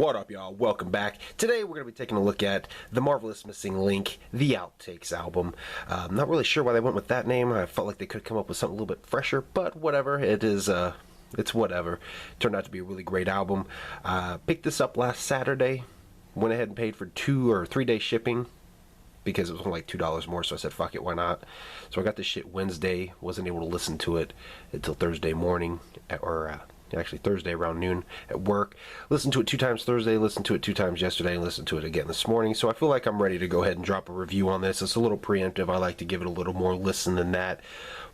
What up, y'all? Welcome back. Today we're going to be taking a look at The Marvelous Missing Link, the Outtakes album. I'm not really sure why they went with that name. I felt like they could come up with something a little bit fresher, but whatever. It's whatever. Turned out to be a really great album. Picked this up last Saturday. Went ahead and paid for 2 or 3 day shipping because it was only like $2 more, so I said, fuck it, why not? So I got this shit Wednesday. Wasn't able to listen to it until Thursday morning, actually Thursday around noon at work. Listened to it 2 times Thursday, listened to it 2 times yesterday, and listened to it again this morning. So I feel like I'm ready to go ahead and drop a review on this. It's a little preemptive. I like to give it a little more listen than that.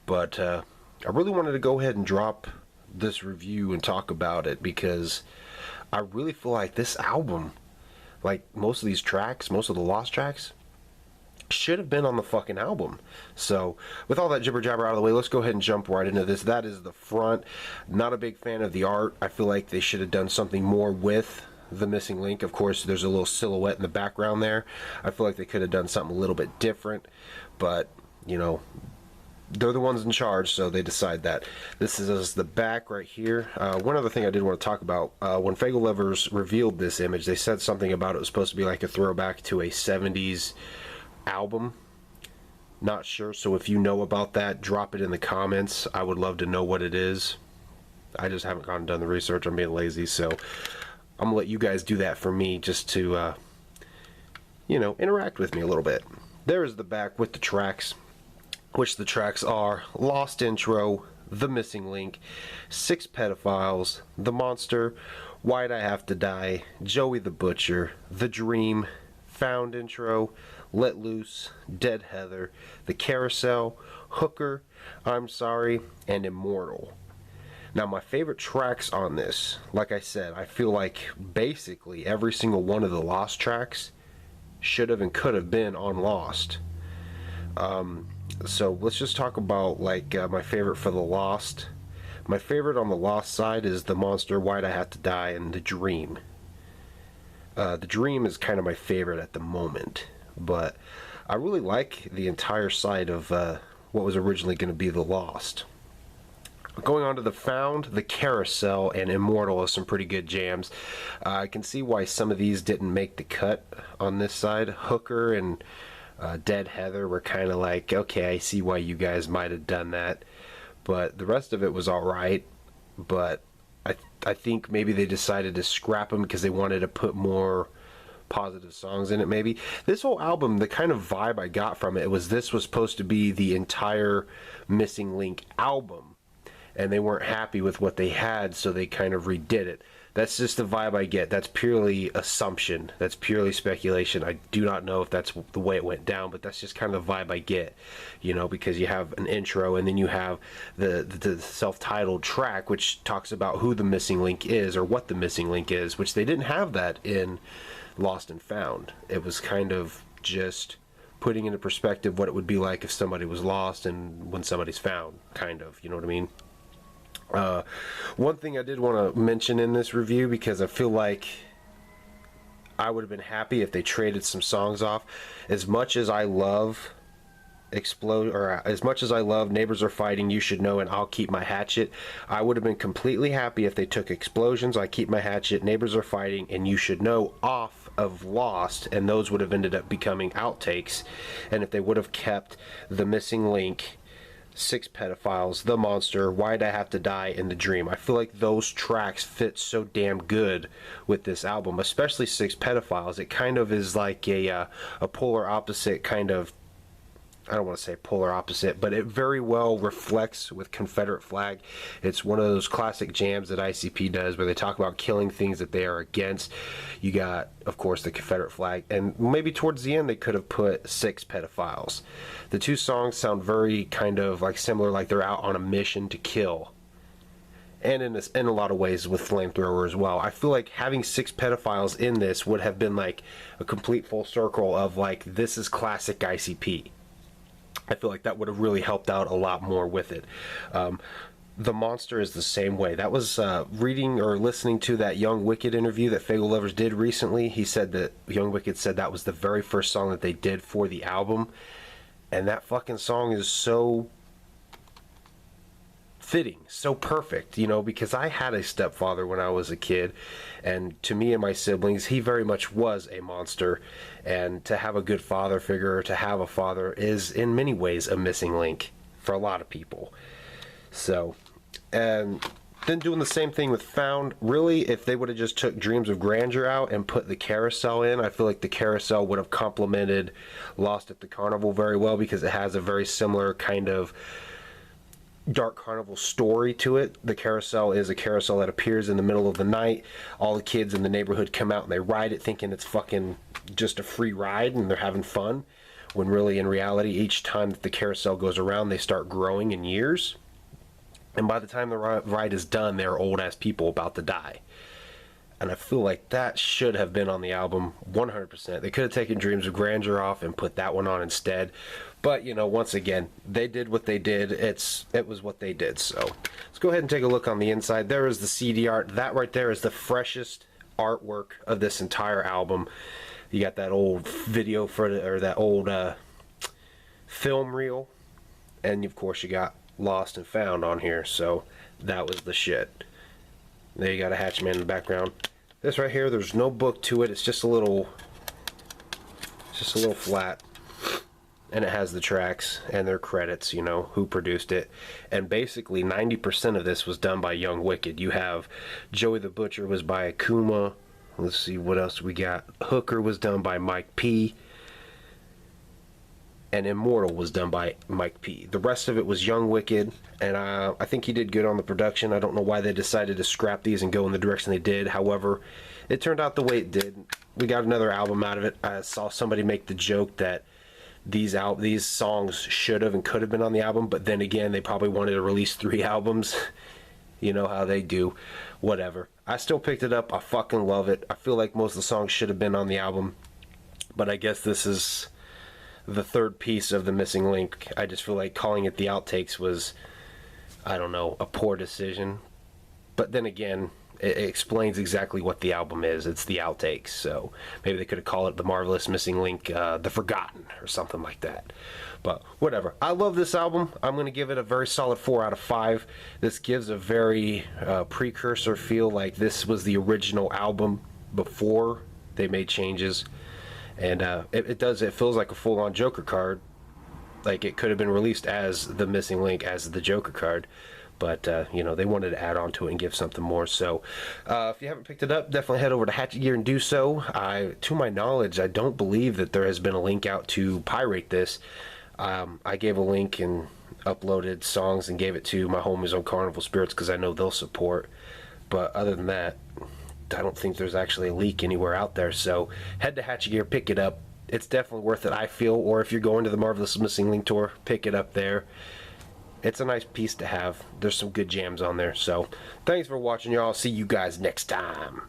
But I really wanted to go ahead and drop this review and talk about it because I really feel like this album, like most of these tracks, most of the lost tracks, should have been on the fucking album. So with all that jibber jabber out of the way, let's go ahead and jump right into this. That is the front. Not a big fan of the art. I feel like they should have done something more with the missing link. Of course, there's a little silhouette in the background there. I feel like they could have done something a little bit different, but you know, they're the ones in charge, so they decide that. This is the back right here. One other thing I did want to talk about, when Faygolevers revealed this image, they said something about it was supposed to be like a throwback to a 70s album. Not sure, so if you know about that, drop it in the comments. I would love to know what it is. I just haven't gone and done the research. I'm being lazy, so I'm gonna let you guys do that for me, just to you know, interact with me a little bit. There is the back with the tracks, which the tracks are Lost Intro, The Missing Link, 6 Pedophiles, The Monster, Why'd I Have to Die, Joey the Butcher, The Dream, Found Intro, Let Loose, Dead Heather, The Carousel, Hooker, I'm Sorry, and Immortal. Now, my favorite tracks on this, like I said, I feel like basically every single one of the Lost tracks should have and could have been on Lost. So let's just talk about like my favorite for the Lost. My favorite on the Lost side is The Monster, Why'd I Have to Die, and The Dream. The Dream is kind of my favorite at the moment, but I really like the entire side of what was originally going to be the Lost. Going on to the Found, The Carousel, and Immortal is some pretty good jams. I can see why some of these didn't make the cut on this side. Hooker and Dead Heather were kind of like, okay, I see why you guys might have done that, but the rest of it was alright. But I think maybe they decided to scrap them because they wanted to put more positive songs in it. Maybe this whole album, the kind of vibe I got from it was this was supposed to be the entire Missing Link album, and they weren't happy with what they had, so they kind of redid it. That's just the vibe I get. That's purely assumption. That's purely speculation. I do not know if that's the way it went down, but that's just kind of the vibe I get, you know, because you have an intro and then you have the self-titled track, which talks about who the missing link is or what the missing link is, which they didn't have that in Lost and Found. It was kind of just putting into perspective what it would be like if somebody was lost and when somebody's found, kind of, you know what I mean? One thing I did want to mention in this review, because I feel like I would have been happy if they traded some songs off. As much as I love as much as I love Neighbors Are Fighting, You Should Know, and I'll Keep My Hatchet, I would have been completely happy if they took Explosions, I Keep My Hatchet, Neighbors Are Fighting, and You Should Know off of Lost, and those would have ended up becoming outtakes. And if they would have kept The Missing Link, 6 Pedophiles, The Monster, Why'd I Have to Die, and The Dream. I feel like those tracks fit so damn good with this album, especially 6 Pedophiles. It kind of is like a polar opposite kind of, I don't want to say polar opposite, but it very well reflects with Confederate flag. It's one of those classic jams that ICP does where they talk about killing things that they are against. You got, of course, the Confederate flag, and maybe towards the end they could have put 6 Pedophiles. The 2 songs sound very kind of like similar, like they're out on a mission to kill. And in a lot of ways with Flamethrower as well. I feel like having 6 Pedophiles in this would have been like a complete full circle of like, this is classic ICP. I feel like that would have really helped out a lot more with it. The Monster is the same way. That was reading or listening to that Young Wicked interview that Faygolevers did recently. He said that Young Wicked said that was the very first song that they did for the album. And that fucking song is so fitting, so perfect, you know, because I had a stepfather when I was a kid, and to me and my siblings, he very much was a monster, and to have a good father figure, to have a father, is in many ways a missing link for a lot of people. So, and then doing the same thing with Found. Really, if they would have just took Dreams of Grandeur out and put the carousel in, I feel like the carousel would have complemented Lost at the Carnival very well, because it has a very similar kind of dark carnival story to it. The carousel is a carousel that appears in the middle of the night. All the kids in the neighborhood come out and they ride it thinking it's fucking just a free ride and they're having fun, when really in reality each time that the carousel goes around they start growing in years, and by the time the ride is done they're old ass people about to die. And I feel like that should have been on the album 100%. They could have taken Dreams of Grandeur off and put that one on instead. But, you know, once again, they did what they did. It was what they did. So let's go ahead and take a look on the inside. There is the CD art. That right there is the freshest artwork of this entire album. You got that old video or that old film reel. And, of course, you got Lost and Found on here. So that was the shit. There you got a Hatchman in the background. This right here, there's no book to it. It's just a little flat. And it has the tracks and their credits, you know, who produced it. And basically 90% of this was done by Young Wicked. You have Joey the Butcher was by Akuma. Let's see what else we got. Hooker was done by Mike P. And Immortal was done by Mike P. The rest of it was Young Wicked, and I think he did good on the production. I don't know why they decided to scrap these and go in the direction they did. However, it turned out the way it did. We got another album out of it. I saw somebody make the joke that these songs should have and could have been on the album, but then again, they probably wanted to release 3 albums. You know how they do. Whatever. I still picked it up. I fucking love it. I feel like most of the songs should have been on the album, but I guess this is the third piece of the missing link. I just feel like calling it the Outtakes was, I don't know, a poor decision. But then again, it explains exactly what the album is. It's the Outtakes. So maybe they could have called it the Marvelous Missing Link, The Forgotten, or something like that. But whatever. I love this album. I'm going to give it a very solid 4 out of 5. This gives a very precursor feel, like this was the original album before they made changes. And it feels like a full-on Joker card. Like it could have been released as the Missing Link, as the Joker card. But, you know, they wanted to add on to it and give something more. So, if you haven't picked it up, definitely head over to Hatchet Gear and do so. To my knowledge, I don't believe that there has been a link out to pirate this. I gave a link and uploaded songs and gave it to my homies on Carnival Spirits because I know they'll support. But other than that, I don't think there's actually a leak anywhere out there. So head to Hatchet Gear, pick it up. It's definitely worth it, I feel. Or if you're going to the Marvelous Missing Link tour, pick it up there. It's a nice piece to have. There's some good jams on there. So thanks for watching, y'all. See you guys next time.